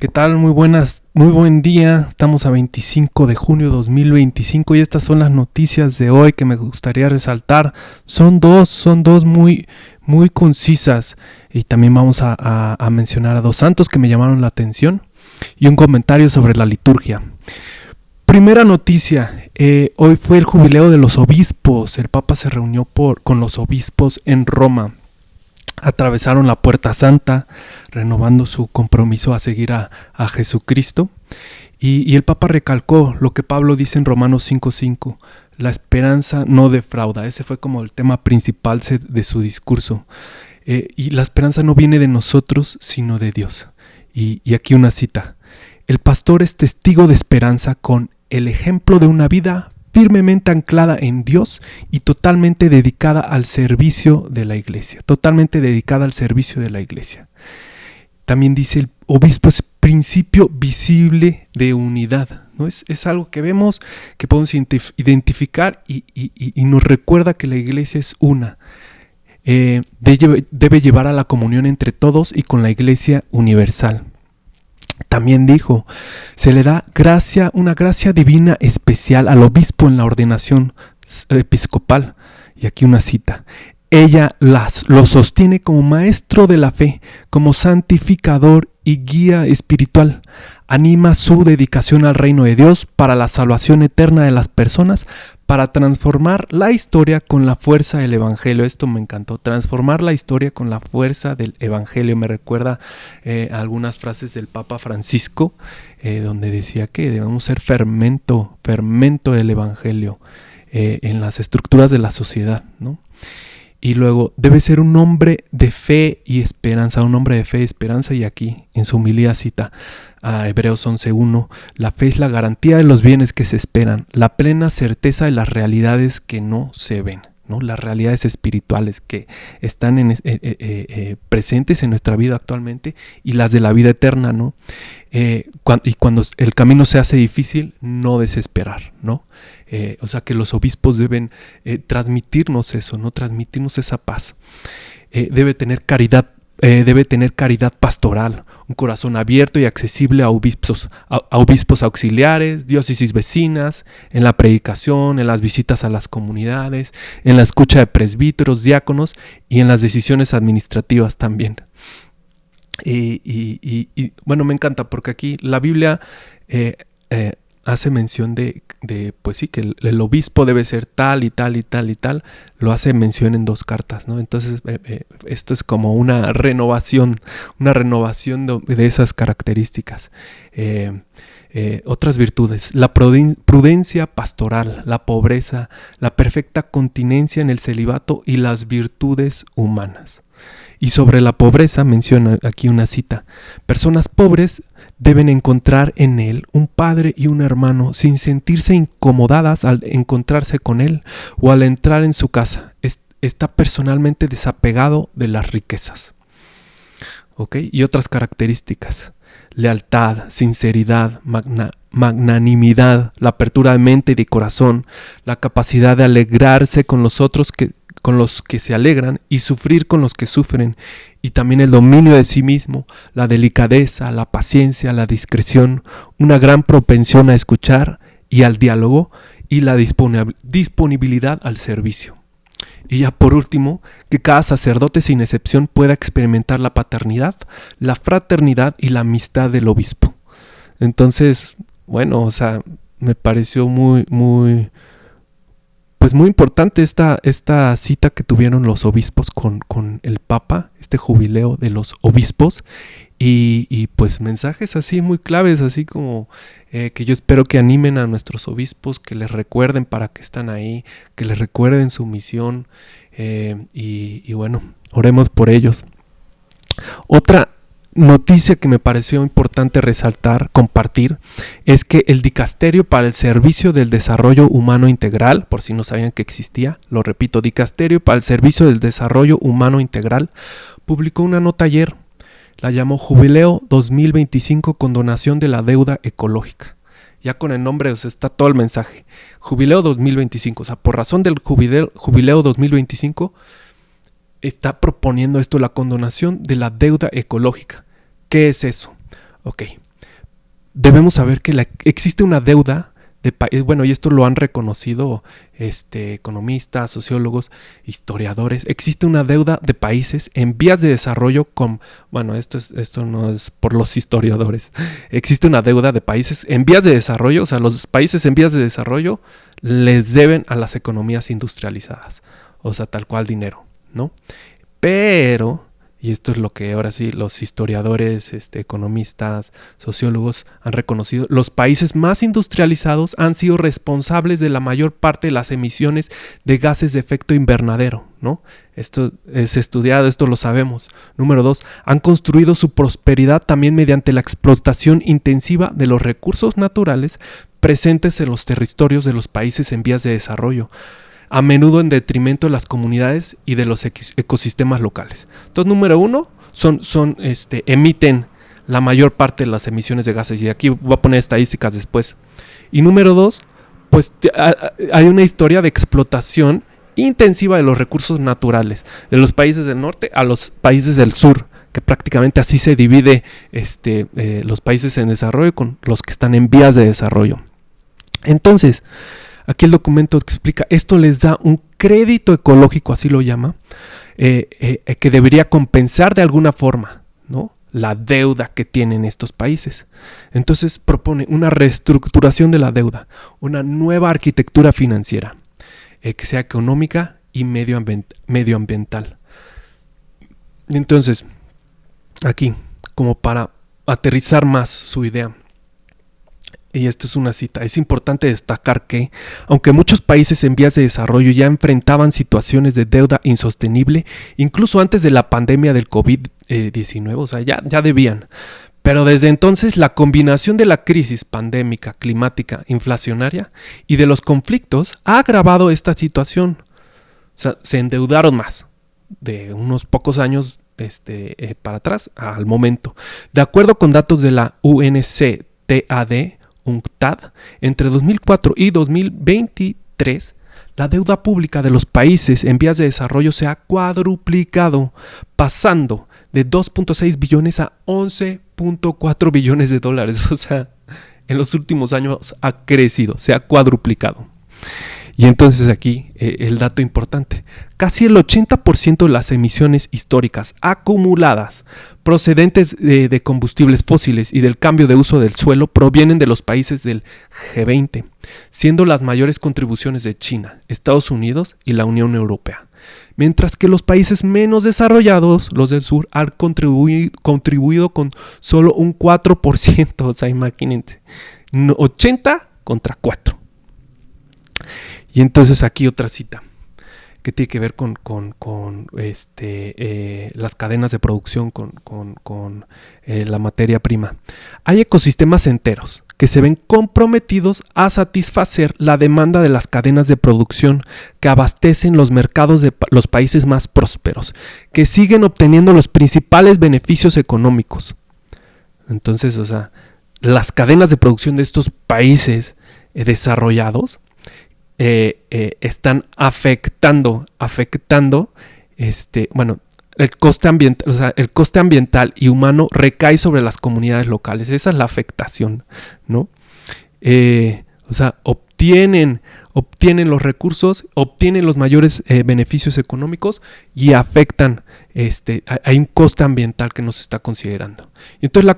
¿Qué tal? Muy buen día. Estamos a 25 de junio de 2025 y estas son las noticias de hoy que me gustaría resaltar. Son dos muy concisas y también vamos a mencionar a dos santos que me llamaron la atención y un comentario sobre la liturgia. Primera noticia, hoy fue el jubileo de los obispos. El Papa se reunió con los obispos en Roma. Atravesaron la Puerta Santa, renovando su compromiso a seguir a Jesucristo. Y el Papa recalcó lo que Pablo dice en Romanos 5:5, la esperanza no defrauda. Ese fue como el tema principal de su discurso. Y la esperanza no viene de nosotros, sino de Dios. Y aquí una cita. El pastor es testigo de esperanza con el ejemplo de una vida firmemente anclada en Dios y totalmente dedicada al servicio de la iglesia. También dice el obispo es principio visible de unidad, ¿no? Es algo que vemos, que podemos identificar y nos recuerda que la iglesia es una. Debe llevar a la comunión entre todos y con la iglesia universal. También dijo, se le da una gracia divina especial al obispo en la ordenación episcopal. Y aquí una cita. Ella lo sostiene como maestro de la fe, como santificador y guía espiritual. Anima su dedicación al reino de Dios para la salvación eterna de las personas, para transformar la historia con la fuerza del Evangelio. Esto me encantó, transformar la historia con la fuerza del Evangelio. Me recuerda algunas frases del Papa Francisco, donde decía que debemos ser fermento del Evangelio en las estructuras de la sociedad, ¿no? Y luego, debe ser un hombre de fe y esperanza, y aquí en su homilía cita a Hebreos 11:1, la fe es la garantía de los bienes que se esperan, la plena certeza de las realidades que no se ven, ¿no? Las realidades espirituales que están presentes en nuestra vida actualmente y las de la vida eterna, ¿no? Cuando el camino se hace difícil, no desesperar, ¿no? O sea que los obispos deben transmitirnos eso, ¿no? Transmitirnos esa paz. Debe tener caridad pastoral, un corazón abierto y accesible a obispos auxiliares, diócesis vecinas, en la predicación, en las visitas a las comunidades, en la escucha de presbíteros, diáconos y en las decisiones administrativas también. Y bueno, me encanta porque aquí la Biblia hace mención de pues sí, que el obispo debe ser tal y tal y tal y tal, lo hace mención en 2 cartas, ¿no? Entonces esto es como una renovación de esas características. Otras virtudes, la prudencia pastoral, la pobreza, la perfecta continencia en el celibato y las virtudes humanas. Y sobre la pobreza menciona aquí una cita. Personas pobres deben encontrar en él un padre y un hermano sin sentirse incomodadas al encontrarse con él o al entrar en su casa. Está personalmente desapegado de las riquezas. ¿Ok? Y otras características. Lealtad, sinceridad, magnanimidad, la apertura de mente y de corazón, la capacidad de alegrarse con los otros con los que se alegran y sufrir con los que sufren, y también el dominio de sí mismo, la delicadeza, la paciencia, la discreción, una gran propensión a escuchar y al diálogo y la disponibilidad al servicio. Y ya por último, que cada sacerdote sin excepción pueda experimentar la paternidad, la fraternidad y la amistad del obispo. Entonces, bueno, o sea, me pareció muy importante esta cita que tuvieron los obispos con el Papa, este jubileo de los obispos, y pues mensajes así muy claves, así como que yo espero que animen a nuestros obispos, que les recuerden para qué están ahí, que les recuerden su misión, y bueno, oremos por ellos. Otra noticia que me pareció importante compartir, es que el Dicasterio para el Servicio del Desarrollo Humano Integral, por si no sabían que existía, lo repito, Dicasterio para el Servicio del Desarrollo Humano Integral, publicó una nota ayer, la llamó Jubileo 2025 Condonación de la Deuda Ecológica. Ya con el nombre, o sea, está todo el mensaje. Jubileo 2025, o sea, por razón del Jubileo 2025, está proponiendo esto, la condonación de la deuda ecológica. ¿Qué es eso? Ok, debemos saber que existe una deuda bueno, y esto lo han reconocido economistas, sociólogos, historiadores. Existe una deuda de países en vías de desarrollo bueno, esto no es por los historiadores. Existe una deuda de países en vías de desarrollo, o sea, los países en vías de desarrollo les deben a las economías industrializadas, o sea, tal cual dinero, ¿no? Pero, y esto es lo que ahora sí los historiadores, economistas, sociólogos han reconocido, los países más industrializados han sido responsables de la mayor parte de las emisiones de gases de efecto invernadero, ¿no? Esto es estudiado, esto lo sabemos. Número 2, han construido su prosperidad también mediante la explotación intensiva de los recursos naturales presentes en los territorios de los países en vías de desarrollo, a menudo en detrimento de las comunidades y de los ecosistemas locales. Entonces, número 1, emiten la mayor parte de las emisiones de gases, y aquí voy a poner estadísticas después. Y número 2, pues hay una historia de explotación intensiva de los recursos naturales, de los países del norte a los países del sur, que prácticamente así se divide los países en desarrollo con los que están en vías de desarrollo. Entonces, aquí el documento explica, esto les da un crédito ecológico, así lo llama, que debería compensar de alguna forma, ¿no?, la deuda que tienen estos países. Entonces propone una reestructuración de la deuda, una nueva arquitectura financiera, que sea económica y medioambiental. Entonces, aquí, como para aterrizar más su idea, y esta es una cita, es importante destacar que, aunque muchos países en vías de desarrollo ya enfrentaban situaciones de deuda insostenible, incluso antes de la pandemia del COVID-19, o sea, ya debían. Pero desde entonces la combinación de la crisis pandémica, climática, inflacionaria y de los conflictos ha agravado esta situación. O sea, se endeudaron más de unos pocos años para atrás al momento. De acuerdo con datos de la UNCTAD, entre 2004 y 2023, la deuda pública de los países en vías de desarrollo se ha cuadruplicado, pasando de 2.6 billones a 11.4 billones de dólares. O sea, en los últimos años ha crecido, se ha cuadruplicado. Y entonces aquí el dato importante, casi el 80% de las emisiones históricas acumuladas procedentes de combustibles fósiles y del cambio de uso del suelo provienen de los países del G20, siendo las mayores contribuciones de China, Estados Unidos y la Unión Europea. Mientras que los países menos desarrollados, los del sur, han contribuido con solo un 4%, o sea, imagínense, 80 contra 4. Y entonces aquí otra cita que tiene que ver con las cadenas de producción, con la materia prima. Hay ecosistemas enteros que se ven comprometidos a satisfacer la demanda de las cadenas de producción que abastecen los mercados de los países más prósperos, que siguen obteniendo los principales beneficios económicos. Entonces, o sea, las cadenas de producción de estos países desarrollados están afectando el coste ambiental, o sea, el coste ambiental y humano recae sobre las comunidades locales. Esa es la afectación, ¿no? O sea, obtienen los recursos, obtienen los mayores beneficios económicos y afectan, hay un coste ambiental que no se está considerando. Y entonces las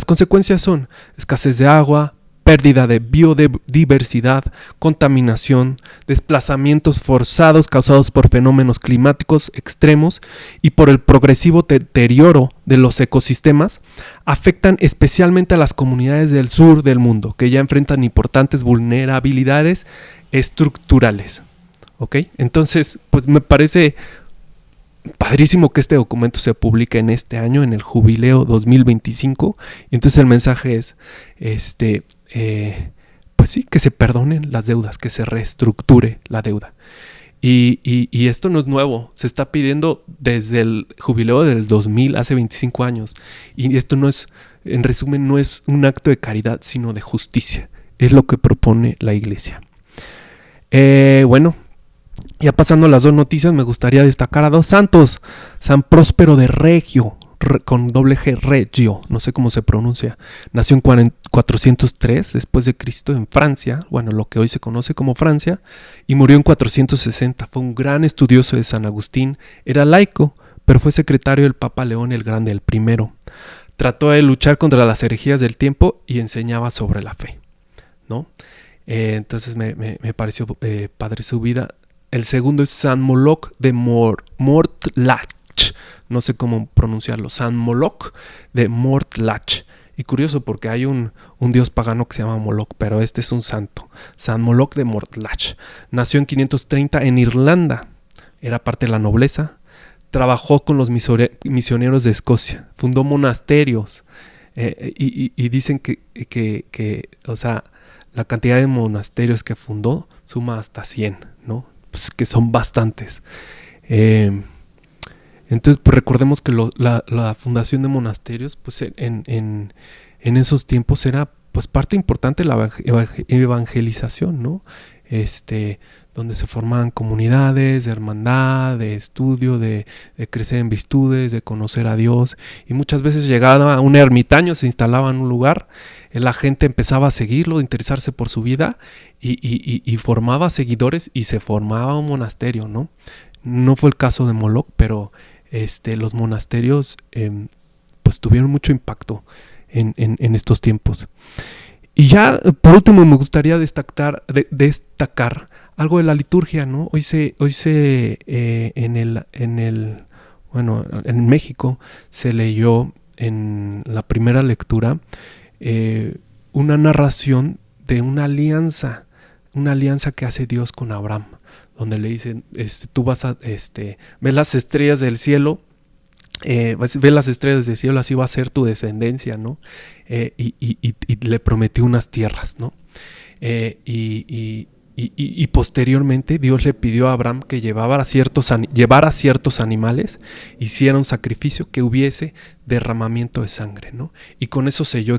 consecuencias son escasez de agua, pérdida de biodiversidad, contaminación, desplazamientos forzados causados por fenómenos climáticos extremos y por el progresivo deterioro de los ecosistemas, afectan especialmente a las comunidades del sur del mundo, que ya enfrentan importantes vulnerabilidades estructurales. ¿Ok? Entonces, pues me parece padrísimo que este documento se publique en este año, en el jubileo 2025. Y entonces el mensaje es, pues sí, que se perdonen las deudas, que se reestructure la deuda. Y esto no es nuevo, se está pidiendo desde el jubileo del 2000, hace 25 años. Y esto no es, en resumen, no es un acto de caridad, sino de justicia. Es lo que propone la Iglesia. Bueno, ya pasando a las dos noticias, me gustaría destacar a dos santos. San Próspero de Regio, con doble G, Reggio, no sé cómo se pronuncia. Nació en 403 después de Cristo en Francia, bueno, lo que hoy se conoce como Francia, y murió en 460. Fue un gran estudioso de San Agustín, era laico, pero fue secretario del Papa León el Grande, el primero. Trató de luchar contra las herejías del tiempo y enseñaba sobre la fe, ¿no? Entonces me pareció padre su vida. El segundo es San Moloch de Mortlach. No sé cómo pronunciarlo. San Moloch de Mortlach. Y curioso porque hay un dios pagano que se llama Moloch, pero este es un santo. San Moloch de Mortlach. Nació en 530 en Irlanda. Era parte de la nobleza. Trabajó con los misioneros de Escocia. Fundó monasterios. Y dicen que, o sea, la cantidad de monasterios que fundó suma hasta 100, ¿no? Pues que son bastantes. Entonces, pues recordemos que la fundación de monasterios, pues en esos tiempos era pues parte importante de la evangelización, ¿no? Donde se formaban comunidades de hermandad, de estudio, de crecer en virtudes, de conocer a Dios. Y muchas veces llegaba un ermitaño, se instalaba en un lugar, la gente empezaba a seguirlo, a interesarse por su vida y formaba seguidores y se formaba un monasterio, ¿no? No fue el caso de Moloch, pero los monasterios pues tuvieron mucho impacto en estos tiempos. Y ya por último me gustaría destacar algo de la liturgia, ¿no? Hoy en México se leyó en la primera lectura una narración de una alianza que hace Dios con Abraham, donde le dicen, tú vas a ver las estrellas del cielo, ve las estrellas del cielo, así va a ser tu descendencia, ¿no? Y le prometió unas tierras, ¿no? Y posteriormente Dios le pidió a Abraham que llevara ciertos animales, hiciera un sacrificio, que hubiese derramamiento de sangre, ¿no? Y con eso selló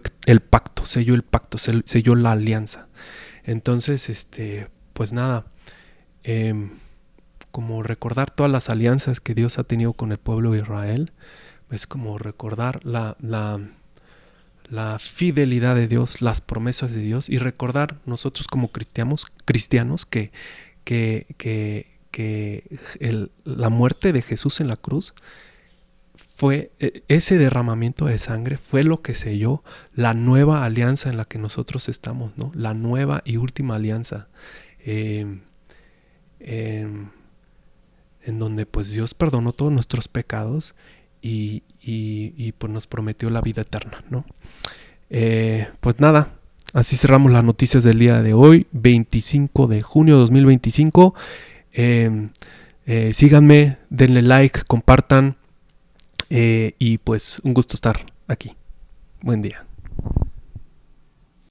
la alianza. Entonces, pues nada, como recordar todas las alianzas que Dios ha tenido con el pueblo de Israel, es como recordar la fidelidad de Dios, las promesas de Dios, y recordar nosotros como cristianos que la muerte de Jesús en la cruz fue ese derramamiento de sangre, fue lo que selló la nueva alianza en la que nosotros estamos, ¿no? La nueva y última alianza, en donde pues Dios perdonó todos nuestros pecados y pues nos prometió la vida eterna, ¿no? Pues nada, así cerramos las noticias del día de hoy, 25 de junio de 2025. Síganme, denle like, compartan, y pues un gusto estar aquí. Buen día.